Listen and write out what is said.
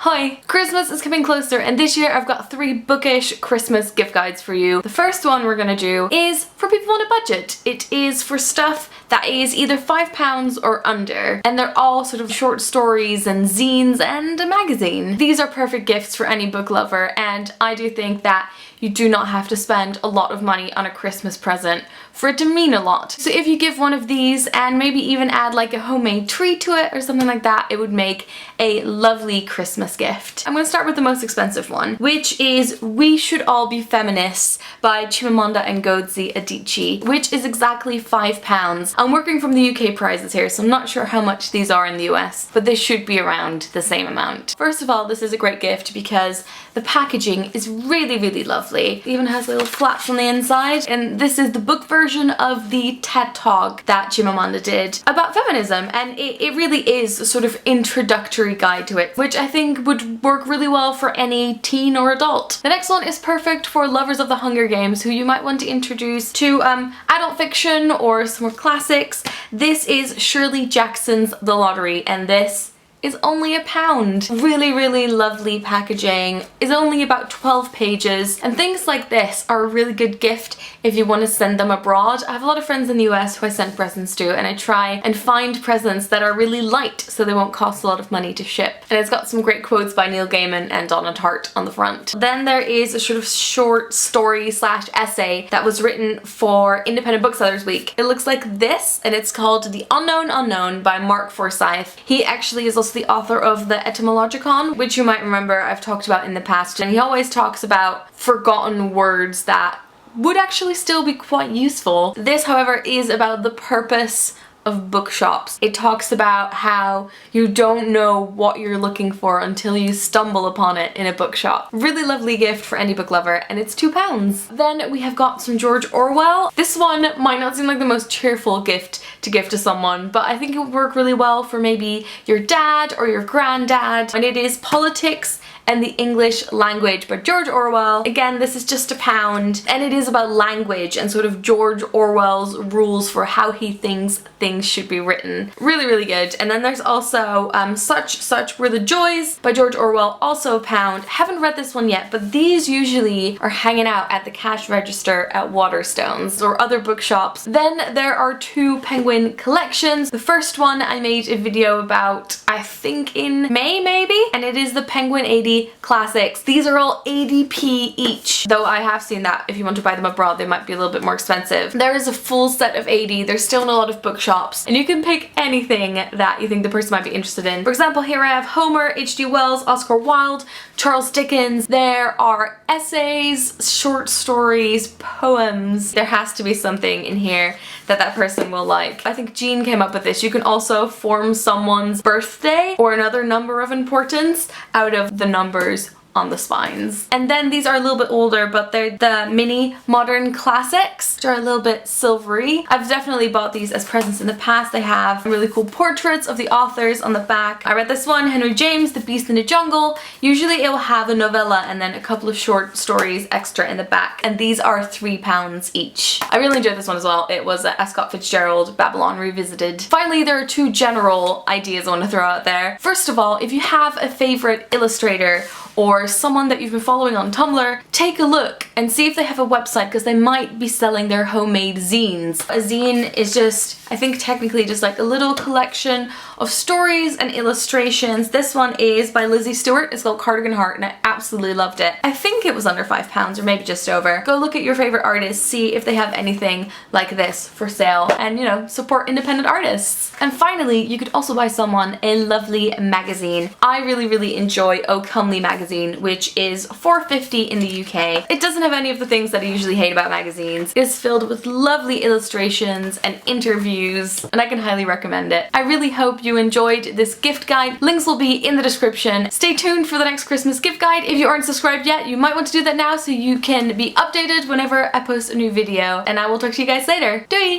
Hi! Christmas is coming closer and this year I've got 3 bookish Christmas gift guides for you. The first one we're gonna do is for people on a budget. It is for stuff that is either £5 or under, and they're all sort of short stories and zines and a magazine. These are perfect gifts for any book lover, and I do think that you do not have to spend a lot of money on a Christmas present for it to mean a lot. So if you give one of these and maybe even add like a homemade tree to it or something like that, it would make a lovely Christmas gift. I'm gonna start with the most expensive one, which is We Should All Be Feminists by Chimamanda and Ngozi Adichie, which is exactly £5. I'm working from the UK prices here, so I'm not sure how much these are in the US, but they should be around the same amount. First of all, this is a great gift because the packaging is really, really lovely. It even has little flaps on the inside, and this is the book version of the TED Talk that Chimamanda did about feminism, and it really is a sort of introductory guide to it, which I think would work really well for any teen or adult. The next one is perfect for lovers of the Hunger Games who you might want to introduce to adult fiction or some more classics. This is Shirley Jackson's The Lottery, and this is only £1. Really, really lovely packaging. It's only about 12 pages, and things like this are a really good gift if you want to send them abroad. I have a lot of friends in the US who I send presents to, and I try and find presents that are really light so they won't cost a lot of money to ship. And it's got some great quotes by Neil Gaiman and Donna Tartt on the front. Then there is a sort of short story slash essay that was written for Independent Booksellers Week. It looks like this, and it's called The Unknown Unknown by Mark Forsyth. He actually is also the author of the Etymologicon, which you might remember I've talked about in the past, and he always talks about forgotten words that would actually still be quite useful. This, however, is about the purpose of bookshops. It talks about how you don't know what you're looking for until you stumble upon it in a bookshop. Really lovely gift for any book lover, and it's £2. Then we have got some George Orwell. This one might not seem like the most cheerful gift to give to someone, but I think it would work really well for maybe your dad or your granddad, and it is Politics and the English Language by George Orwell. Again, this is just £1, and it is about language and sort of George Orwell's rules for how he thinks things should be written. Really, really good. And then there's also Such Were the Joys by George Orwell, also £1. Haven't read this one yet, but these usually are hanging out at the cash register at Waterstones or other bookshops. Then there are 2 Penguin collections. The first one I made a video about, I think in May maybe, and it is the Penguin 80 Classics. These are all 80p each, though I have seen that if you want to buy them abroad they might be a little bit more expensive. There is a full set of 80. There's still in a lot of bookshops, and you can pick anything that you think the person might be interested in. For example, here I have Homer, H.G. Wells, Oscar Wilde, Charles Dickens. There are essays, short stories, poems. There has to be something in here that that person will like. I think Jean came up with this. You can also form someone's birthday or another number of importance out of the numbers on the spines. And then these are a little bit older, but they're the mini modern classics, which are a little bit silvery. I've definitely bought these as presents in the past. They have really cool portraits of the authors on the back. I read this one, Henry James, The Beast in the Jungle. Usually it will have a novella and then a couple of short stories extra in the back, and these are £3 each. I really enjoyed this one as well. It was a Scott Fitzgerald, Babylon Revisited. Finally, there are 2 general ideas I want to throw out there. First of all, if you have a favorite illustrator or someone that you've been following on Tumblr, take a look and see if they have a website, because they might be selling their homemade zines. A zine is just, I think technically just like a little collection of stories and illustrations. This one is by Lizzy Stewart. It's called Cardigan Heart, and I absolutely loved it. I think it was under £5 or maybe just over. Go look at your favorite artists, see if they have anything like this for sale, and you know, support independent artists. And finally, you could also buy someone a lovely magazine. I really, really enjoy Oh Comely magazine, which is £4.50 in the UK. It doesn't have any of the things that I usually hate about magazines. It is filled with lovely illustrations and interviews, and I can highly recommend it. I really hope you enjoyed this gift guide. Links will be in the description. Stay tuned for the next Christmas gift guide. If you aren't subscribed yet, you might want to do that now so you can be updated whenever I post a new video, and I will talk to you guys later. Doei!